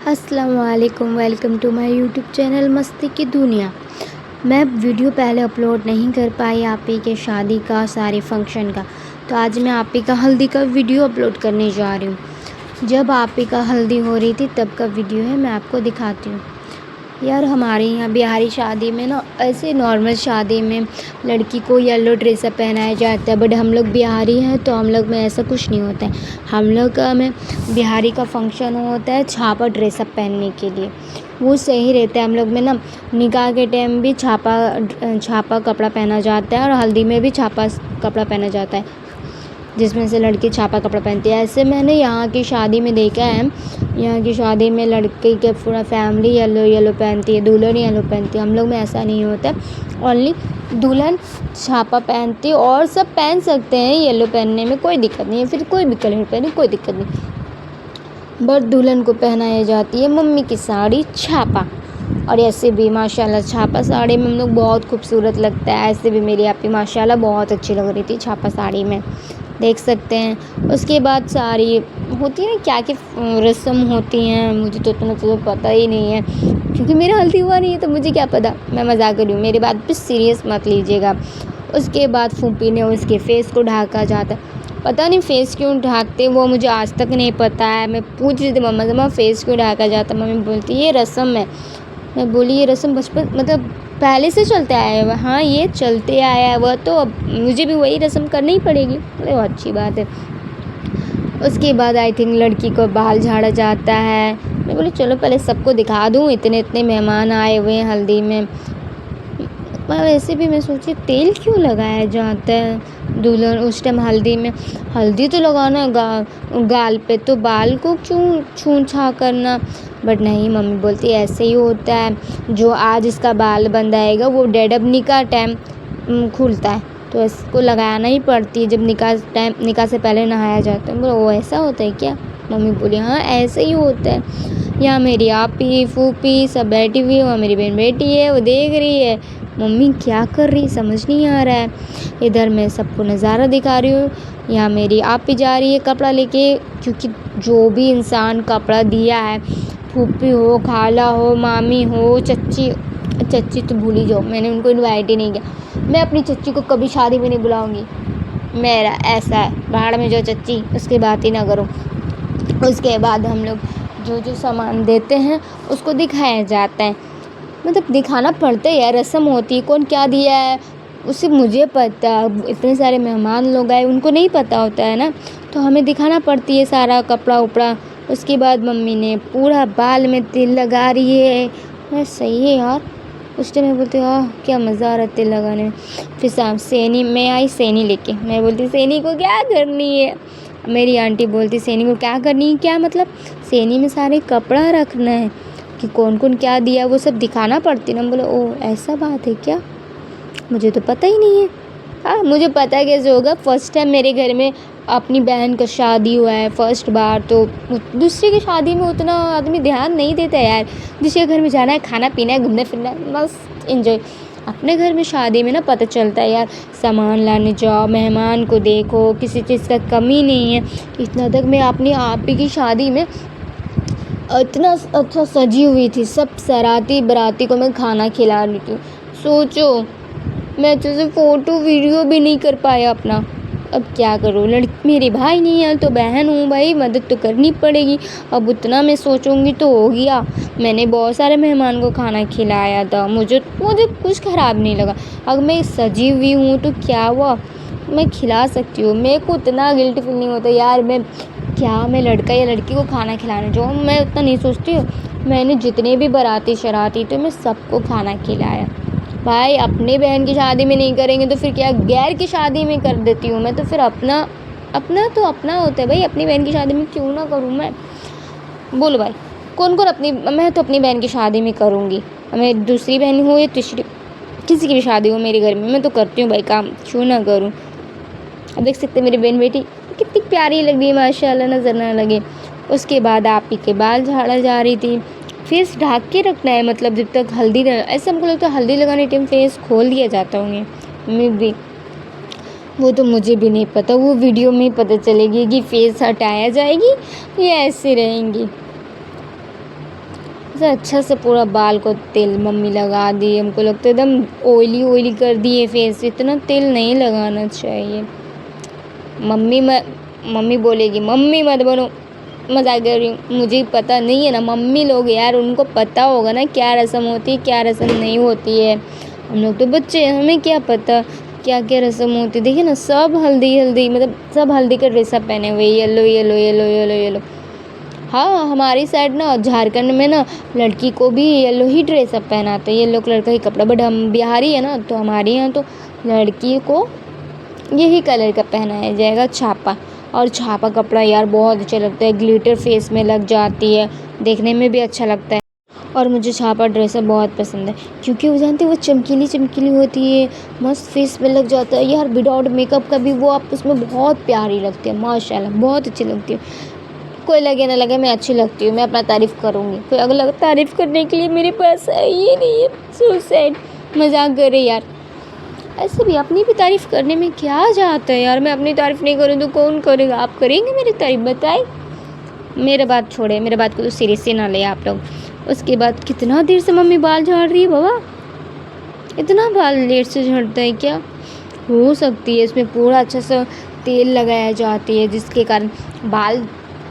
अस्सलामुअलैकुम, welcome to my YouTube channel मस्ती की दुनिया। मैं वीडियो पहले अपलोड नहीं कर पाई आप ही के शादी का सारे फंक्शन का, तो आज मैं आप ही का हल्दी का वीडियो अपलोड करने जा रही हूँ। जब आप ही का हल्दी हो रही थी तब का वीडियो है, मैं आपको दिखाती हूँ। यार हमारे यहाँ बिहारी शादी में ना, ऐसे नॉर्मल शादी में लड़की को येलो ड्रेस पहनाया जाता है, बट हम लोग बिहारी हैं तो हम लोग में ऐसा कुछ नहीं होता है। हम लोग का में बिहारी का फंक्शन होता है छापा ड्रेसअप पहनने के लिए, वो सही रहता है। हम लोग में ना निकाह के टाइम भी छापा कपड़ा पहना जाता है और हल्दी में भी छापा कपड़ा पहना जाता है, जिसमें से लड़की छापा कपड़ा पहनती है। ऐसे मैंने यहाँ की शादी में देखा है, यहाँ की शादी में लड़के के पूरा फैमिली येलो पहनती है, दुल्हन येलो पहनती है। हम लोग में ऐसा नहीं होता है, ओनली दुल्हन छापा पहनती है और सब पहन सकते हैं येलो पहनने में, कोई दिक्कत नहीं है। फिर कोई भी कलर पहने कोई दिक्कत नहीं, बट दुल्हन को पहनाई जाती है मम्मी की साड़ी छापा। और ऐसे भी माशाल्लाह छापा साड़ी में हम लोग बहुत खूबसूरत लगता है। ऐसे भी मेरी आपी माशाल्लाह बहुत अच्छी लग रही थी छापा साड़ी में, देख सकते हैं। उसके बाद सारी होती है ना क्या क्या रस्म होती हैं, मुझे तो इतना तो पता ही नहीं है, क्योंकि मेरा हल्दी हुआ नहीं है तो मुझे क्या पता। मैं मजाक कर रही हूँ, मेरी बात पे सीरियस मत लीजिएगा। उसके बाद फूफी ने उसके फेस को ढाका जाता, पता नहीं फेस क्यों ढाकते वो मुझे आज तक नहीं पता है। मैं पूछ रही थी मम्मा से, मम्मा फेस क्यों ढाका जाता, मम्मी बोलती ये रस्म है। मैं बोली ये रस्म बचपन मतलब पहले से चलते आया है। हाँ ये चलते आया है वह, तो अब मुझे भी वही रस्म करनी ही पड़ेगी। अरे अच्छी बात है। उसके बाद आई थिंक लड़की को बाल झाड़ा जाता है। मैं बोली चलो पहले सबको दिखा दूँ, इतने इतने मेहमान आए हुए हैं हल्दी में। वैसे भी मैं सोची तेल क्यों लगाया जाता है दुल्हन उस टाइम हल्दी में, हल्दी तो लगाना है गाल पे, तो बाल को क्यों छूं छा करना। बट नहीं, मम्मी बोलती ऐसे ही होता है, जो आज इसका बाल बंधाएगा वो डेड अब निकाह टाइम खुलता है, तो इसको लगाना ही पड़ती है जब निकाह से पहले नहाया जाता है। बोला वो ऐसा होता है क्या। मम्मी बोली हाँ ऐसे ही होता है। यहाँ मेरी आपी फूफी सब बैठी हुई है, वहाँ मेरी बहन बैठी है, वो देख रही है मम्मी क्या कर रही समझ नहीं आ रहा है। इधर मैं सबको नज़ारा दिखा रही हूँ, यहाँ मेरी आपी जा रही है कपड़ा लेके, क्योंकि जो भी इंसान कपड़ा दिया है, फूफी हो, खाला हो, मामी हो, चच्ची तो भूल ही जाओ, मैंने उनको इनवाइट ही नहीं किया। मैं अपनी चच्ची को कभी शादी में नहीं बुलाऊंगी, मेरा ऐसा है। भाड़ में जो चच्ची, उसकी बात ही ना करो। उसके बाद हम लोग जो जो सामान देते हैं उसको दिखाया जाता है, मतलब दिखाना पड़ता है यार, रस्म होती है। कौन क्या दिया है उससे मुझे पता, इतने सारे मेहमान लोग आए उनको नहीं पता होता है ना, तो हमें दिखाना पड़ती है सारा कपड़ा उपड़ा। उसके बाद मम्मी ने पूरा बाल में तेल लगा रही है। मैं सही है यार, उस टाइम मैं बोलती आह क्या मज़ा आ रहा है तेल लगाने में। फिर शाम सैनी में आई, सैनी लेके मैं बोलती सैनी को क्या करनी है। मेरी आंटी बोलती सैनी को क्या करनी है, क्या मतलब सैनी में सारे कपड़ा रखना है कि कौन कौन क्या दिया वो सब दिखाना पड़ती ना। बोले ओ ऐसा बात है क्या, मुझे तो पता ही नहीं है। हाँ मुझे पता कैसे होगा, फर्स्ट टाइम मेरे घर में अपनी बहन का शादी हुआ है फर्स्ट बार, तो दूसरे की शादी में उतना आदमी ध्यान नहीं देता है यार। दूसरे घर में जाना है, खाना पीना है, घूमना फिरना है, मस्त इन्जॉय। अपने घर में शादी में ना पता चलता है यार, सामान लाने जाओ, मेहमान को देखो, किसी चीज़ का कमी नहीं है। इतना तक मैं अपनी आप ही की शादी में इतना अच्छा सजी हुई थी, सब सराती बराती को मैं खाना खिला रही थी। सोचो मैं अच्छे से फ़ोटो वीडियो भी नहीं कर पाया अपना। अब क्या करूँ, लड़की मेरे भाई नहीं है तो बहन हूँ भाई, मदद तो करनी पड़ेगी। अब उतना मैं सोचूंगी तो हो गया। मैंने बहुत सारे मेहमान को खाना खिलाया था, मुझे कुछ ख़राब नहीं लगा। अगर मैं सजी हुई हूँ तो क्या हुआ, मैं खिला सकती हूँ। मेरे को उतना गिल्ट फील नहीं होता यार, मैं लड़का या लड़की को खाना खिलाने जाऊँ, मैं उतना नहीं सोचती हूँ। मैंने जितने भी बाराती शराती थे मैं सबको खाना खिलाया। भाई अपने बहन की शादी में नहीं करेंगे तो फिर क्या गैर की शादी में कर देती हूँ मैं, तो फिर अपना तो अपना होता है भाई, अपनी बहन की शादी में क्यों ना करूँ मैं। बोलो भाई कौन कौन अपनी, मैं तो अपनी बहन की शादी में करूँगी। मैं दूसरी बहन हो या तीसरी, किसी की भी शादी हो मेरे घर में मैं तो करती हूँ भाई काम, क्यों ना करूँ। अब देख सकते मेरी बहन बेटी कितनी प्यारी लग रही है माशाल्लाह, नज़र ना लगे। उसके बाद आप ही के बाल झाड़ा जा रही थी। फेस ढक के रखना है, मतलब जब तक हल्दी ऐसे हमको लगता है हल्दी लगाने टाइम फेस खोल दिया जाता होंगे, मे भी वो तो मुझे भी नहीं पता, वो वीडियो में ही पता चलेगी कि फेस हटाया जाएगी या ऐसे रहेंगी। ऐसे अच्छा से पूरा बाल को तेल मम्मी लगा दी। हमको लगता है एकदम ऑयली ऑयली कर दिए फेस, इतना तेल नहीं लगाना चाहिए। मम्मी बोलेगी मम्मी मत बनो, मजाक कर रही हूँ, मुझे पता नहीं है ना। मम्मी लोग यार उनको पता होगा ना क्या रस्म होती है क्या रस्म नहीं होती है। हम लोग तो बच्चे हैं, हमें क्या पता क्या क्या रस्म होती है। देखिए ना सब हल्दी मतलब सब हल्दी का ड्रेसअप पहने हुए, yellow yellow yellow yellow yellow. हाँ हमारी साइड ना झारखंड में ना लड़की को भी येलो ही ड्रेसअप पहनाते हैं, येलो कलर का ही कपड़ा। बट हम बिहारी है ना, तो हमारे यहाँ तो लड़की को यही कलर का पहनाया जाएगा, छापा। और छापा कपड़ा यार बहुत अच्छा लगता है, ग्लिटर फेस में लग जाती है, देखने में भी अच्छा लगता है। और मुझे छापा ड्रेसअप बहुत पसंद है क्योंकि वो जानते हैं वो चमकीली चमकीली होती है, मस्त फेस में लग जाता है यार। विदाउट मेकअप का भी वो आप उसमें बहुत प्यारी लगती है, माशाल्लाह बहुत अच्छी लगती है। कोई लगे ना लगे मैं अच्छी लगती हूँ, मैं अपना तारीफ़ करूँगी। कोई अगला तारीफ़ करने के लिए मेरे पास है ही नहीं है। So sad. मजाक करे यार, ऐसे भी अपनी भी तारीफ़ करने में क्या जाता है यार। मैं अपनी तारीफ़ नहीं करूँ तो कौन करेगा? आप करेंगे मेरी तारीफ़? बताए। मेरे बात छोड़े, मेरे बात को तो सीरियस ही ना ले आप लोग। उसके बाद कितना देर से मम्मी बाल झाड़ रही है बाबा, इतना बाल लेट से झड़ता है क्या? हो सकती है इसमें पूरा अच्छा सा तेल लगाया जाती है जिसके कारण बाल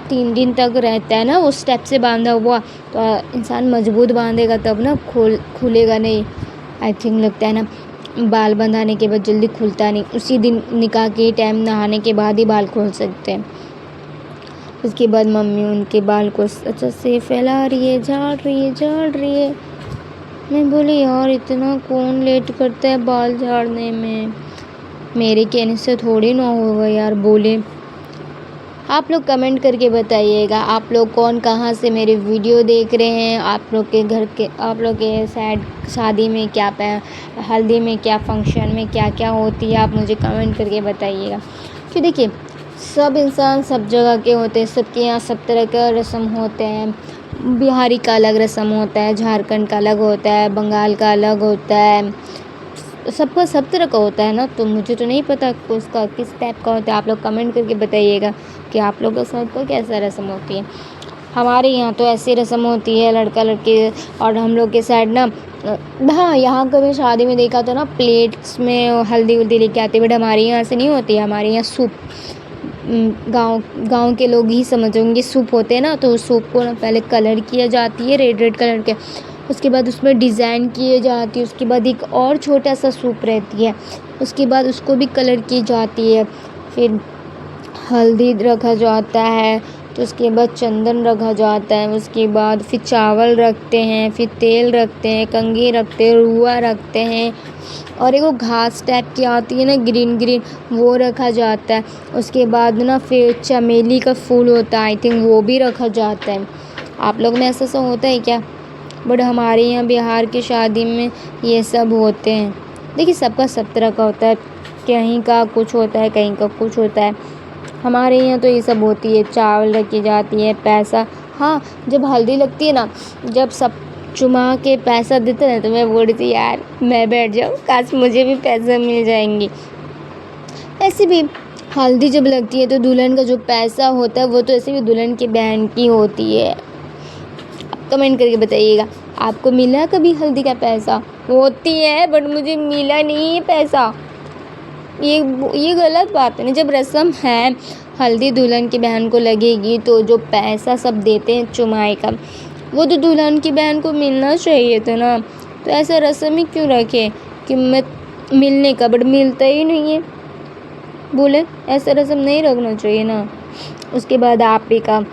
3 दिन तक रहता है ना, उस स्टेप से बांधा हुआ। तो इंसान मजबूत बांधेगा तब ना खुलेगा नहीं। आई थिंक लगता है ना बाल बंधाने के बाद जल्दी खुलता नहीं, उसी दिन निकाह के टाइम नहाने के बाद ही बाल खोल सकते हैं। उसके बाद मम्मी उनके बाल को अच्छा से फैला रही है, झाड़ रही है। मैं बोली यार इतना कौन लेट करता है बाल झाड़ने में, मेरे कहने से थोड़ी ना होगा यार। बोले आप लोग कमेंट करके बताइएगा आप लोग कौन कहाँ से मेरे वीडियो देख रहे हैं। आप लोग के साइड शादी में क्या हल्दी में क्या फंक्शन में क्या क्या होती है, आप मुझे कमेंट करके बताइएगा। कि देखिए सब इंसान सब जगह के होते हैं, सबके यहाँ सब तरह का रस्म होते हैं। बिहारी का अलग रस्म होता है, झारखंड का अलग होता है, बंगाल का अलग होता है, सबका सब तरह का होता है ना। तो मुझे तो नहीं पता उसका किस टाइप का होता है, आप लोग कमेंट करके बताइएगा कि आप लोग के साथ का कैसा रस्म होती है। हमारे यहाँ तो ऐसी रस्म होती है लड़का लड़की, और हम लोग के साइड ना हाँ यहाँ कभी शादी में देखा तो ना प्लेट्स में हल्दी वल्दी लेके आते, बट हमारे यहाँ से नहीं होती है। हमारे यहाँ सूप, गांव के लोग ही समझ होंगे, सूप होते हैं ना, तो उस सूप को ना पहले कलर किया जाती है रेड कलर के, उसके बाद उसमें डिज़ाइन किए जाती है। उसके बाद एक और छोटा सा सूप रहती है, उसके बाद उसको भी कलर की जाती है। फिर हल्दी रखा जाता है, तो उसके बाद चंदन रखा जाता है, उसके बाद फिर चावल रखते हैं, फिर तेल रखते हैं, कंघी रखते हैं, रुआ रखते हैं, और एक वो घास टाइप की आती है ना ग्रीन ग्रीन, वो रखा जाता है। उसके बाद ना फिर चमेली का फूल होता है, आई थिंक वो भी रखा जाता है। आप लोग में ऐसा होता है क्या? बट हमारे यहाँ बिहार की शादी में ये सब होते हैं। देखिए सबका सब तरह का होता है, कहीं का कुछ होता है कहीं का कुछ होता है। हमारे यहाँ तो ये सब होती है, चावल रखी जाती है, पैसा। हाँ जब हल्दी लगती है ना, जब सब चुमा के पैसा देते हैं तो मैं बोलती थी यार मैं बैठ जाऊँ, काश मुझे भी पैसा मिल जाएंगे। ऐसे भी हल्दी जब लगती है तो दुल्हन का जो पैसा होता है वो तो ऐसे भी दुल्हन की बहन की होती है। कमेंट करके बताइएगा आपको मिला कभी हल्दी का पैसा? होती है बट मुझे मिला नहीं है पैसा, ये गलत बात है ना। जब रस्म है हल्दी दुल्हन की बहन को लगेगी तो जो पैसा सब देते हैं चुमाई का, वो तो दुल्हन की बहन को मिलना चाहिए था ना। तो ऐसा रस्म ही क्यों रखे कि मैं मिलने का, बट मिलता ही नहीं है। बोले ऐसा रस्म नहीं रखना चाहिए ना। उसके बाद आपी का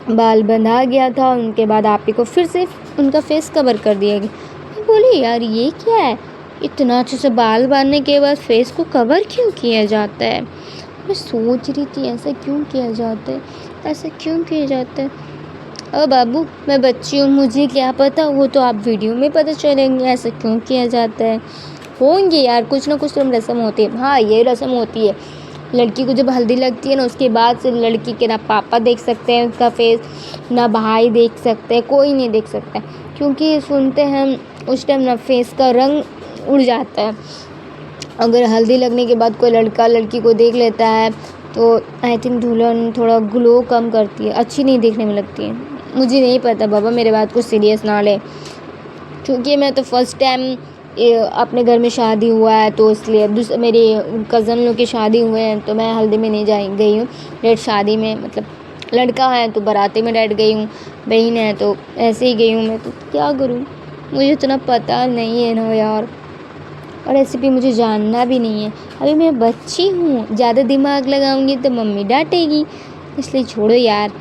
बाल बंधा गया था, उनके बाद आपी को फिर से उनका फेस कवर कर दिया गया। बोली यार ये क्या है, इतना अच्छे से बाल बांधने के बाद फेस को कवर क्यों किया जाता है? मैं सोच रही थी ऐसा क्यों किया जाता है, ऐसा क्यों किया जाता है। अब बाबू मैं बच्ची हूँ, मुझे क्या पता, वो तो आप वीडियो में पता चलेंगे ऐसा क्यों किया जाता है। होंगे यार कुछ ना कुछ तो रस्म होती है। हाँ ये रस्म होती है, लड़की को जब हल्दी लगती है ना उसके बाद से लड़की के ना पापा देख सकते हैं उसका फेस, ना भाई देख सकते हैं, कोई नहीं देख सकता है, क्योंकि सुनते हैं उस टाइम ना फेस का रंग उड़ जाता है। अगर हल्दी लगने के बाद कोई लड़का लड़की को देख लेता है तो आई थिंक दुल्हन थोड़ा ग्लो कम करती है, अच्छी नहीं देखने में लगती है। मुझे नहीं पता बाबा, मेरे बात को सीरियस ना ले, क्योंकि मैं तो फर्स्ट टाइम अपने घर में शादी हुआ है, तो इसलिए अब मेरी कज़न लोग की शादी हुए हैं तो मैं हल्दी में नहीं गई हूँ। डायरेक्ट शादी में, मतलब लड़का है तो बाराती में डायरेक्ट गई हूँ, बहन है तो ऐसे ही गई हूँ। मैं तो क्या करूँ, मुझे इतना पता नहीं है ना यार, और ऐसे भी मुझे जानना भी नहीं है। अभी मैं बच्ची हूँ, ज़्यादा दिमाग लगाऊंगी तो मम्मी डांटेगी, इसलिए छोड़ो यार।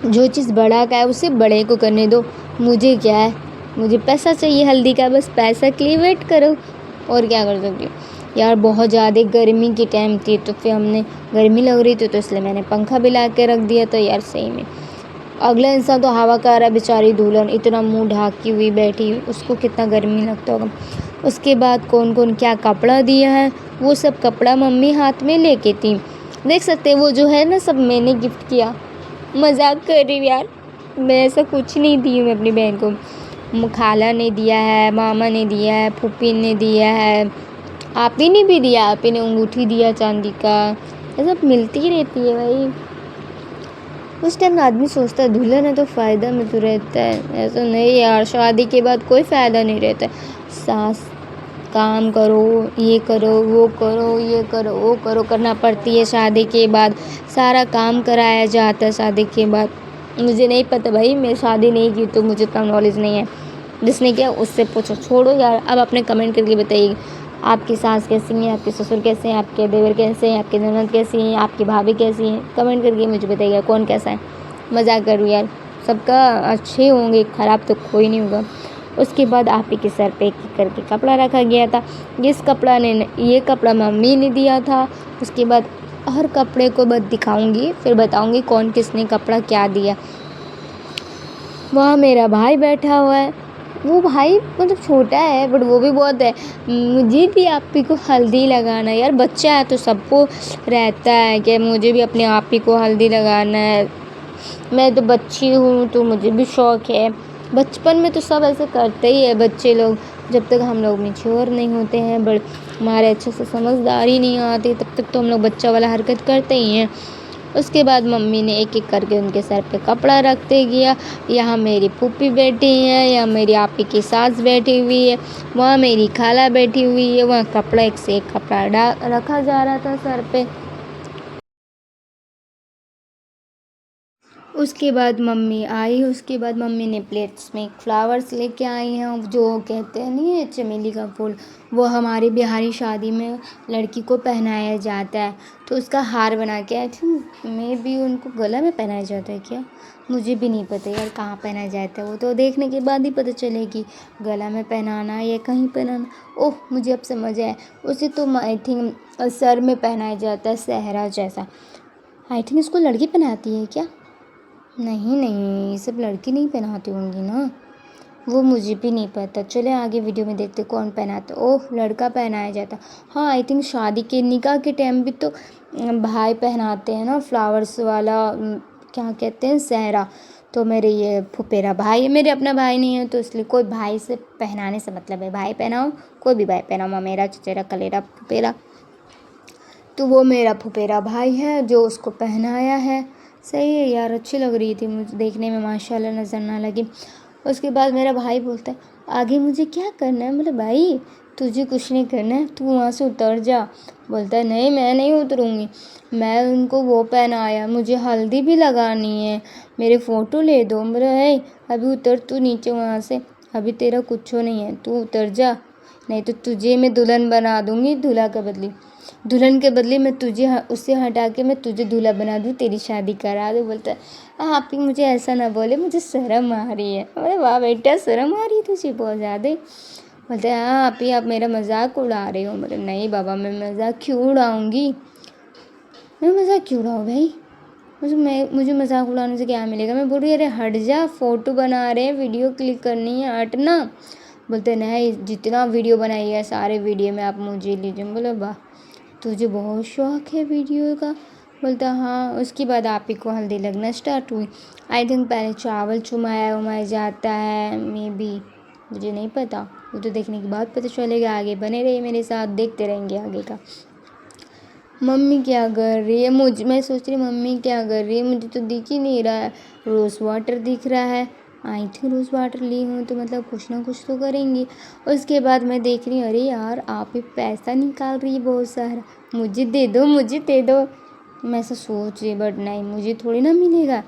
जो चीज़ बड़ा का है उसे बड़े को करने दो, मुझे क्या है, मुझे पैसा चाहिए हल्दी का, बस पैसा के लिए वेट करो, और क्या कर सकती हूँ यार। बहुत ज़्यादा गर्मी की टाइम थी तो फिर हमने, गर्मी लग रही थी तो इसलिए मैंने पंखा भी ला के रख दिया। तो यार सही में अगला इंसान तो हवा का रहा, बेचारी दुल्हन इतना मुंह ढाकी हुई बैठी, उसको कितना गर्मी लगता होगा। उसके बाद कौन कौन क्या कपड़ा दिया है, वो सब कपड़ा मम्मी हाथ में लेके थी, देख सकते वो जो है ना, सब मैंने गिफ्ट किया। मजाक कर रही हूँ यार, मैं ऐसा कुछ नहीं दी हूँ अपनी बहन को। खाला ने दिया है, मामा ने दिया है, फूफी ने दिया है, आप ही ने भी दिया, आप ही ने अंगूठी दिया चांदी का। ये सब मिलती ही रहती है भाई। उस टाइम आदमी सोचता है दुल्हन है तो फ़ायदा में तो रहता है, ऐसा नहीं यार, शादी के बाद कोई फ़ायदा नहीं रहता है। सास काम करो, ये करो, वो करो, ये करो, वो करो, करना पड़ती है शादी के बाद, सारा काम कराया जाता है शादी के बाद। मुझे नहीं पता भाई, मैं शादी नहीं की तो मुझे इतना नॉलेज नहीं है, जिसने किया उससे पूछो। छोड़ो यार, अब अपने कमेंट करके बताइए आपकी सास कैसी है, आपके ससुर कैसे हैं, आपके देवर कैसे हैं, आपकी ननद कैसी हैं, आपकी भाभी कैसी हैं, कमेंट करके मुझे बताइएगा कौन कैसा है। मजाक करूँ यार, सबका अच्छे होंगे, ख़राब तो कोई नहीं होगा। उसके बाद आप ही के सर पे एक एक करके कपड़ा रखा गया था। ये कपड़ा मम्मी ने दिया था। उसके बाद हर कपड़े को बस दिखाऊंगी, फिर बताऊंगी कौन किसने कपड़ा क्या दिया। वहाँ मेरा भाई बैठा हुआ है, वो भाई मतलब छोटा है बट वो भी बहुत है। मुझे भी आप ही को हल्दी लगाना है यार, बच्चा है तो सबको रहता है कि मुझे भी अपने आप ही को हल्दी लगाना है। मैं तो बच्ची हूँ तो मुझे भी शौक़ है। बचपन में तो सब ऐसे करते ही है बच्चे लोग, जब तक हम लोग मैच्योर नहीं होते हैं, बट हमारे अच्छे से समझदारी नहीं आती, तब तक तो हम लोग बच्चा वाला हरकत करते ही हैं। उसके बाद मम्मी ने एक एक करके उनके सर पे कपड़ा रखते गया। यहाँ मेरी फूफी बैठी है, यहाँ मेरी आपी की सास बैठी हुई है, वहाँ मेरी खाला बैठी हुई है, वहाँ कपड़ा एक से एक कपड़ा रखा जा रहा था सर पे। उसके बाद मम्मी आई, उसके बाद मम्मी ने प्लेट्स में फ्लावर्स लेके आई हैं, जो कहते हैं नहीं है चमेली का फूल, वो हमारी बिहारी शादी में लड़की को पहनाया जाता है। तो उसका हार बना के आई थिंक मैं भी उनको गला में पहनाया जाता है क्या, मुझे भी नहीं पता यार कहाँ पहनाया जाता है, वो तो देखने के बाद ही पता चलेगी गला में पहनाना या कहीं पहनाना। ओह मुझे अब समझ आया, उसे तो आई थिंक सर में पहनाया जाता है सहरा जैसा। आई थिंक इसको लड़की पहनाती है क्या, नहीं नहीं ये सब लड़की नहीं पहनाती होंगी ना, वो मुझे भी नहीं पता। चले आगे वीडियो में देखते कौन पहनाता। ओह लड़का पहनाया जाता, हाँ आई थिंक शादी के निकाह के टाइम भी तो भाई पहनाते हैं ना फ्लावर्स वाला, क्या कहते हैं सहरा। तो मेरे ये फुफेरा भाई है, मेरे अपना भाई नहीं है तो इसलिए कोई भाई से पहनाने से मतलब है, भाई पहनाओ, कोई भी भाई पहनाओ, ममेरा चचेरा कलेरा फुफेरा, तो वो मेरा फुफेरा भाई है जो उसको पहनाया है। सही है यार, अच्छी लग रही थी मुझे देखने में, माशाल्लाह नज़र ना लगी। उसके बाद मेरा भाई बोलता है आगे मुझे क्या करना है, मतलब भाई तुझे कुछ नहीं करना है, तू वहाँ से उतर जा। बोलता है नहीं मैं नहीं उतरूँगी, मैं उनको वो पहनाया, मुझे हल्दी भी लगानी है, मेरे फ़ोटो ले दो। बोला है अभी उतर तू नीचे वहाँ से, अभी तेरा कुछ नहीं है, तू उतर जा, नहीं तो तुझे मैं दुल्हन बना दूँगी, दुल्हन के बदले मैं तुझे उससे हटा के मैं तुझे दूल्हा बना दूँ, तेरी शादी करा दूँ। बोलता है आप ही मुझे ऐसा ना बोले, मुझे शर्म आ रही है। अरे वाह बेटा शर्म आ रही है तुझे बहुत ज़्यादा। बोलते हैं हाँ आप ही आप मेरा मजाक उड़ा रहे हो। बोले नहीं बाबा मैं मजाक क्यों उड़ाऊँगी, मैं मजाक क्यों उड़ाऊँ भाई, मुझे मजाक उड़ाने से क्या मिलेगा। मैं बोल रही अरे हट जा, फ़ोटो बना रहे हैं, वीडियो क्लिक करनी है, हटना। बोलते नहीं जितना वीडियो बनाई है सारे वीडियो में आप मुझे लीजिए। बोले वाह तुझे बहुत शौक़ है वीडियो का। बोलता हाँ। उसके बाद आप ही को हल्दी लगना स्टार्ट हुई। आई थिंक पहले चावल चुमाया जाता है, मे बी मुझे नहीं पता, वो तो देखने के बाद पता चलेगा। आगे बने रहिए मेरे साथ, देखते रहेंगे आगे का। मम्मी क्या कर रही है, मैं सोच रही मम्मी क्या कर रही है, मुझे तो दिख ही नहीं रहा है। रोज़ वाटर दिख रहा है, आई थी रोज़ वाटर ली हूँ तो मतलब कुछ ना कुछ तो करेंगी। उसके बाद मैं देख रही हूँ, अरे यार आप ही पैसा निकाल रही है बहुत सारा, मुझे दे दो मुझे दे दो। मैं ऐसा सोच रही बट नहीं, मुझे थोड़ी ना मिलेगा।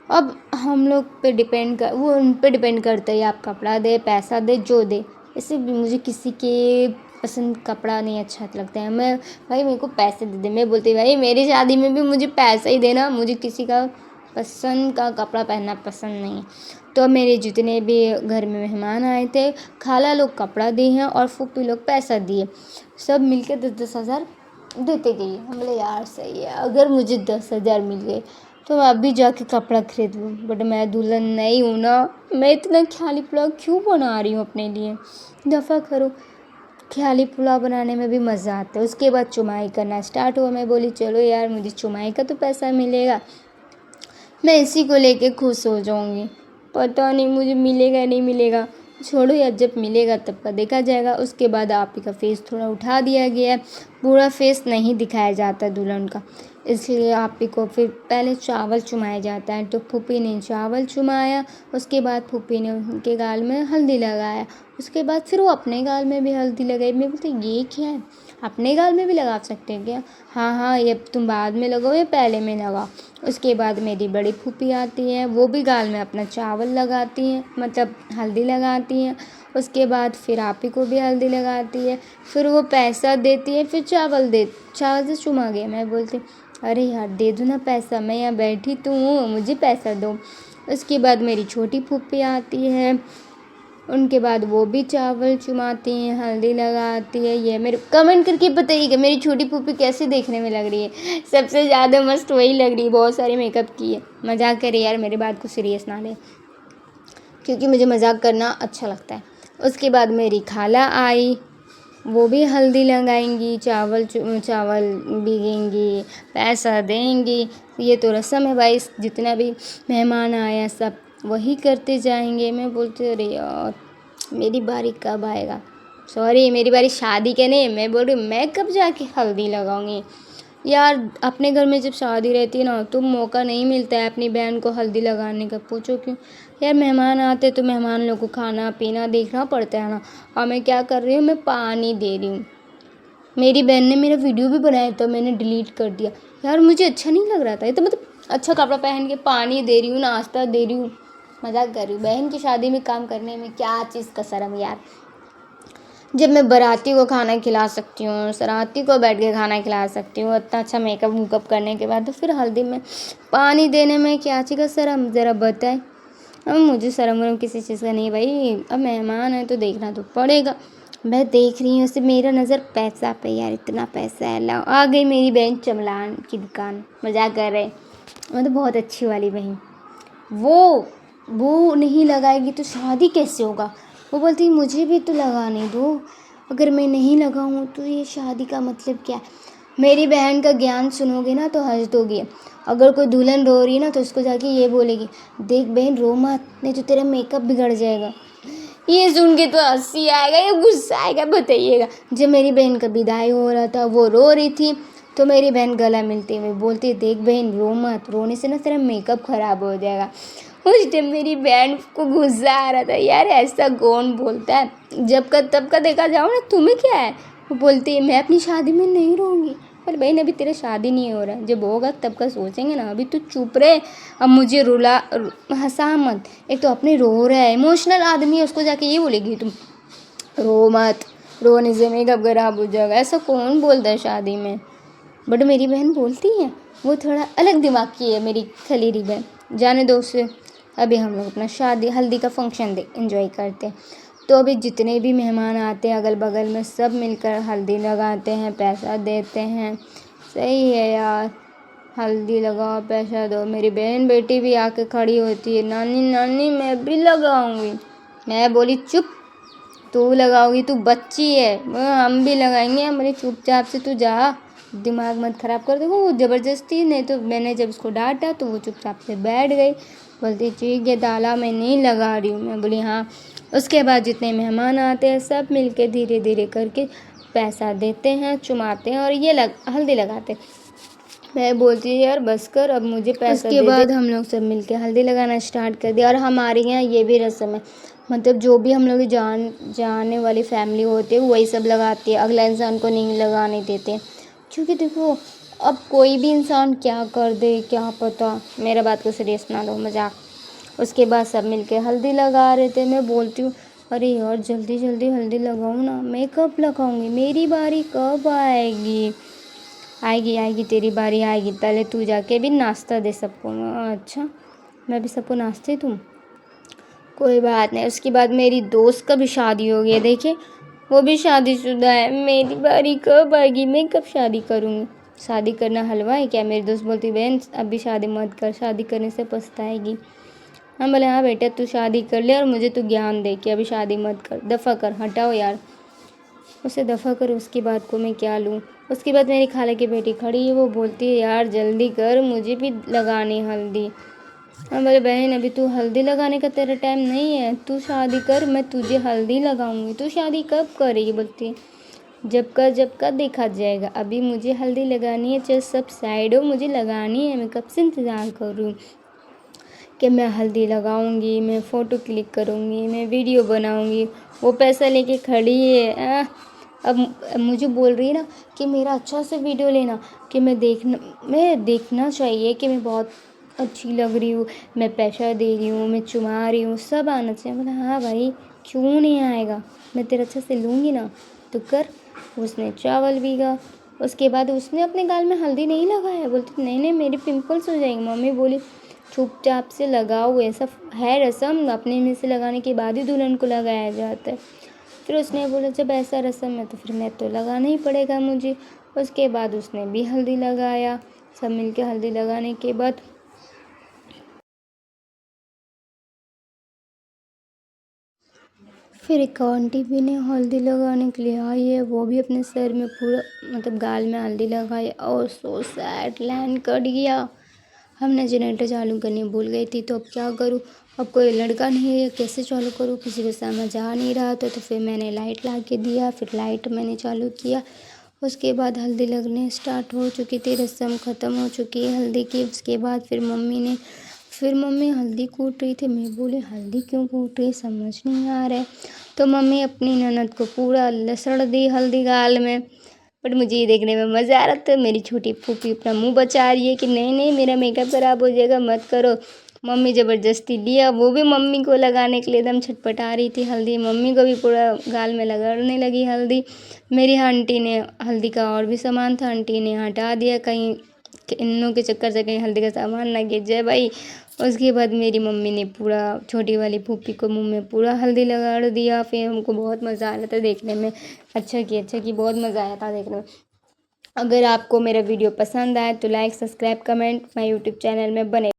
अब हम लोग पे डिपेंड कर, वो उन पे डिपेंड करता है, आप कपड़ा दे पैसा दे जो दे। इससे भी मुझे किसी के पसंद कपड़ा नहीं अच्छा लगता है। मैं भाई मेरे को पैसे दे दे, मैं बोलती भाई मेरी शादी में भी मुझे पैसा ही देना, मुझे किसी का पसंद का कपड़ा पहनना पसंद नहीं है। तो मेरे जितने भी घर में मेहमान आए थे, खाला लोग कपड़ा दिए हैं और फूफी लोग पैसा दिए, सब मिलके 10-10 हज़ार देते गए। हम बोले यार सही है, अगर मुझे 10 हज़ार मिल गए तो मैं अभी जाके कपड़ा खरीद लूँ, बट मैं दुल्हन नहीं हूँ ना। मैं इतना ख्याली पुलाव क्यों बना रही हूँ अपने लिए, दफ़ा करो। ख्याली पुलाव बनाने में भी मज़ा आता है। उसके बाद चुमाई करना स्टार्ट हुआ, मैं बोली चलो यार मुझे चुमाई का तो पैसा मिलेगा, मैं इसी को लेके खुश हो जाऊँगी। पता नहीं मुझे मिलेगा नहीं मिलेगा, छोड़ो यार, जब मिलेगा तब का देखा जाएगा। उसके बाद आप ही का फेस थोड़ा उठा दिया गया है, पूरा फेस नहीं दिखाया जाता दुल्हन का, इसलिए आप ही को फिर पहले चावल चुमाया जाता है। तो फूफी ने चावल चुमाया, उसके बाद फूफी ने उनके गाल में हल्दी लगाया, उसके बाद फिर वो अपने गाल में भी हल्दी लगाई। मैं बोलती ये क्या है, अपने गाल में भी लगा सकते हैं क्या? हाँ हाँ, ये तुम बाद में लगाओ या पहले में लगाओ। उसके बाद मेरी बड़ी फूफी आती हैं, वो भी गाल में अपना चावल लगाती हैं, मतलब हल्दी लगाती हैं। उसके बाद फिर आप ही को भी हल्दी लगाती है, फिर वो पैसा देती है, फिर चावल से चुमा गया। मैं बोलती अरे यार दे दो ना पैसा, मैं यहाँ बैठी तो हूँ, मुझे पैसा दो। उसके बाद मेरी छोटी फूफी आती है, उनके बाद वो भी चावल चुमाती हैं, हल्दी लगाती है। ये मेरे कमेंट करके बताइएगा मेरी छोटी फूफी कैसे देखने में लग रही है। सबसे ज़्यादा मस्त वही लग रही है, बहुत सारी मेकअप की है। मजाक करे यार, मेरी बात को सीरियस ना ले, क्योंकि मुझे मजाक करना अच्छा लगता है। उसके बाद मेरी खाला आई, वो भी हल्दी लगाएंगी, चावल भीगेंगी, पैसा देंगी। ये तो रस्म है भाई, जितना भी मेहमान आया सब वही करते जाएंगे। मैं बोलती अरे यार मेरी बारी कब आएगा, सॉरी मेरी बारी शादी के नहीं, मैं बोल रही मैं कब जाके हल्दी लगाऊंगी। यार अपने घर में जब शादी रहती है ना तो मौका नहीं मिलता है अपनी बहन को हल्दी लगाने का। पूछो क्यों यार, मेहमान आते तो मेहमान लोगों को खाना पीना देखना पड़ता है ना। और मैं क्या कर रही हूँ, मैं पानी दे रही हूँ। मेरी बहन ने मेरा वीडियो भी बनाया तो मैंने डिलीट कर दिया यार, मुझे अच्छा नहीं लग रहा था। ये तो मतलब अच्छा कपड़ा पहन के पानी दे रही हूँ, नाश्ता दे रही हूँ, मजाक कर रही हूँ। बहन की शादी में काम करने में क्या चीज़ का शर्म यार। जब मैं बाराती को खाना खिला सकती हूँ, सराती को बैठ के खाना खिला सकती हूँ, इतना अच्छा मेकअप वूकअप करने के बाद, तो फिर हल्दी में पानी देने में क्या चीज़ का शर्म, ज़रा बताए। अब मुझे शर्म वरम किसी चीज़ का नहीं भाई, अब मेहमान है तो देखना तो पड़ेगा। मैं देख रही हूँ, सिर्फ मेरा नज़र पैसा पे यार, इतना पैसा है। लाओ आ गई मेरी बहन चमलान की दुकान, मजाक कर रहे, मतलब बहुत अच्छी वाली बहन। वो नहीं लगाएगी तो शादी कैसे होगा। वो बोलती मुझे भी तो लगाने दो, अगर मैं नहीं लगाऊँ तो ये शादी का मतलब क्या है। मेरी बहन का ज्ञान सुनोगे ना तो हंस दोगे। अगर कोई दुल्हन रो रही है ना तो उसको जाके ये बोलेगी, देख बहन रो मत, नहीं तो तेरा मेकअप बिगड़ जाएगा। ये सुन के तो हंसी आएगा या गुस्सा आएगा बताइएगा। जब मेरी बहन का विदाई हो रहा था, वो रो रही थी, तो मेरी बहन गला मिलते हुए बोलती, देख बहन रो मत, रोने से ना तेरा मेकअप ख़राब हो जाएगा। उस टाइम मेरी बहन को गुस्सा आ रहा था, यार ऐसा कौन बोलता है, जब का तब का देखा जाओ ना, तुम्हें क्या है। वो बोलती है मैं अपनी शादी में नहीं रहूँगी। पर बहन अभी तेरा शादी नहीं हो रहा है, जब होगा तब का सोचेंगे ना, अभी तू चुप रहे। अब मुझे हंसा मत, एक तो अपने रो रहा है, इमोशनल आदमी है, उसको जाके ये बोलेगी तुम रो मत, रोने से मेकअप खराब हो जाएगा। ऐसा कौन बोलता है शादी में। बट मेरी बहन बोलती है, वो थोड़ा अलग दिमाग की है मेरी खलीरी बहन, जाने दो उसे। अभी हम लोग अपना शादी हल्दी का फंक्शन एंजॉय करते हैं। तो अभी जितने भी मेहमान आते हैं अगल बगल में, सब मिलकर हल्दी लगाते हैं, पैसा देते हैं। सही है यार, हल्दी लगाओ पैसा दो। मेरी बहन बेटी भी आके खड़ी होती है, नानी नानी मैं भी लगाऊंगी। मैं बोली चुप, तू लगाओगी, तू बच्ची है, हम भी लगाएंगे। हमारे चुपचाप से तू जा, दिमाग मत ख़राब कर। देखो वो ज़बरदस्ती, नहीं तो मैंने जब उसको डांटा तो वो चुपचाप से बैठ गई, बोलती ठीक है ताला मैं नहीं लगा रही हूँ। मैं बोली हाँ। उसके बाद जितने मेहमान आते हैं सब मिलके धीरे धीरे करके पैसा देते हैं, चुमाते हैं और ये हल्दी लगाते हैं। मैं बोलती हूँ यार बस कर, अब मुझे पैसा दे दे। उसके बाद हम लोग सब मिलके हल्दी लगाना स्टार्ट कर दिया। और हमारे यहाँ ये भी रस्म है, मतलब जो भी हम लोग की जाने वाली फैमिली होती है वही सब लगाती है, अगला इंसान को नहीं लगाने देते। क्योंकि देखो अब कोई भी इंसान क्या कर दे क्या पता, मेरा बात को सीरियस ना लो, मजाक। उसके बाद सब मिलके हल्दी लगा रहे थे। मैं बोलती हूँ अरे यार जल्दी जल्दी हल्दी लगाऊँ ना, मैं कब लगाऊंगी, मेरी बारी कब आएगी। आएगी आएगी तेरी बारी आएगी, पहले तू जाके भी नाश्ता दे सबको। अच्छा मैं भी सबको नाश्ते दूँ, कोई बात नहीं। उसके बाद मेरी दोस्त का भी शादी हो गई, देखिए वो भी शादीशुदा है। मेरी बारी कब आएगी, मैं कब शादी करूँगी। शादी करना हलवा है क्या। मेरी दोस्त बोलती बहन अभी शादी मत कर, शादी करने से पछताएगी। हम बोले हाँ बेटा तू शादी कर ले और मुझे तू ज्ञान दे कि अभी शादी मत कर, दफ़ा कर, हटाओ यार उसे, दफ़ा कर। उसकी बात को मैं क्या लूँ। उसके बाद मेरी खाला की बेटी खड़ी है, वो बोलती है यार जल्दी कर, मुझे भी लगानी हल्दी। हम बोले बहन अभी तू हल्दी लगाने का तेरा टाइम नहीं है, तू शादी कर, मैं तुझे हल्दी लगाऊंगी। तू शादी कब करेगी, बोलती है जब का देखा जाएगा, अभी मुझे हल्दी लगानी है। चल सब साइड हो, मुझे लगानी है, मैं कब से इंतज़ार करूँ कि मैं हल्दी लगाऊंगी, मैं फ़ोटो क्लिक करूंगी, मैं वीडियो बनाऊंगी। वो पैसा लेके खड़ी है। अब मुझे बोल रही है ना कि मेरा अच्छा से वीडियो लेना, कि मैं देखना चाहिए कि मैं बहुत अच्छी लग रही हूँ, मैं पैसा दे रही हूँ, मैं चुमा रही हूँ, सब आना चाहिए। बोला हाँ भाई क्यों नहीं आएगा, मैं तेरा अच्छा से लूँगी ना, तो कर। उसने चावल भीगा, उसके बाद उसने अपने गाल में हल्दी नहीं लगाया। बोलती नहीं नहीं मेरे पिंपल्स हो जाएंगे। मम्मी बोली चुपचाप से लगाओ, ऐसा है रस्म, अपने में से लगाने के बाद ही दुल्हन को लगाया जाता है। फिर उसने बोला जब ऐसा रस्म है तो फिर मैं तो लगाना ही पड़ेगा मुझे। उसके बाद उसने भी हल्दी लगाया, सब मिलके हल्दी लगाने के बाद फिर एक आंटी भी ने हल्दी लगाने के लिए आई है, वो भी अपने सर में पूरा मतलब गाल में हल्दी लगाई और सो सैड लाइन कट गया। हमने जनरेटर चालू करनी भूल गई थी, तो अब क्या करूँ, अब कोई लड़का नहीं है, कैसे चालू करूँ, किसी को समझ आ नहीं रहा था। तो फिर मैंने लाइट ला के दिया, फिर लाइट मैंने चालू किया। उसके बाद हल्दी लगने स्टार्ट हो चुकी थी, रस्म ख़त्म हो चुकी है हल्दी की। उसके बाद फिर मम्मी हल्दी कूट रही थी। मैं बोली हल्दी क्यों कूट रही, समझ नहीं आ रहा है। तो मम्मी अपनी ननद को पूरा लसड़ दी हल्दी गाल में। बट मुझे ये देखने में मज़ा आ रहा था। मेरी छोटी फूफी अपना मुंह बचा रही है कि नहीं नहीं मेरा मेकअप ख़राब हो जाएगा, मत करो। मम्मी ज़बरदस्ती लिया, वो भी मम्मी को लगाने के लिए एकदम छटपटा रही थी हल्दी। मम्मी को भी पूरा गाल में लगने लगी हल्दी। मेरी आंटी ने हल्दी का और भी सामान था, आंटी ने हटा दिया, कहीं इन लोगों के चक्कर से कहीं हल्दी का सामान ना गिर जाए भाई। उसके बाद मेरी मम्मी ने पूरा छोटी वाली फूफी को मुंह में पूरा हल्दी लगा दिया। फिर हमको बहुत मज़ा आ रहा था देखने में। अच्छा कि बहुत मज़ा आया था देखने में। अगर आपको मेरा वीडियो पसंद आए तो like subscribe comment my YouTube channel में बने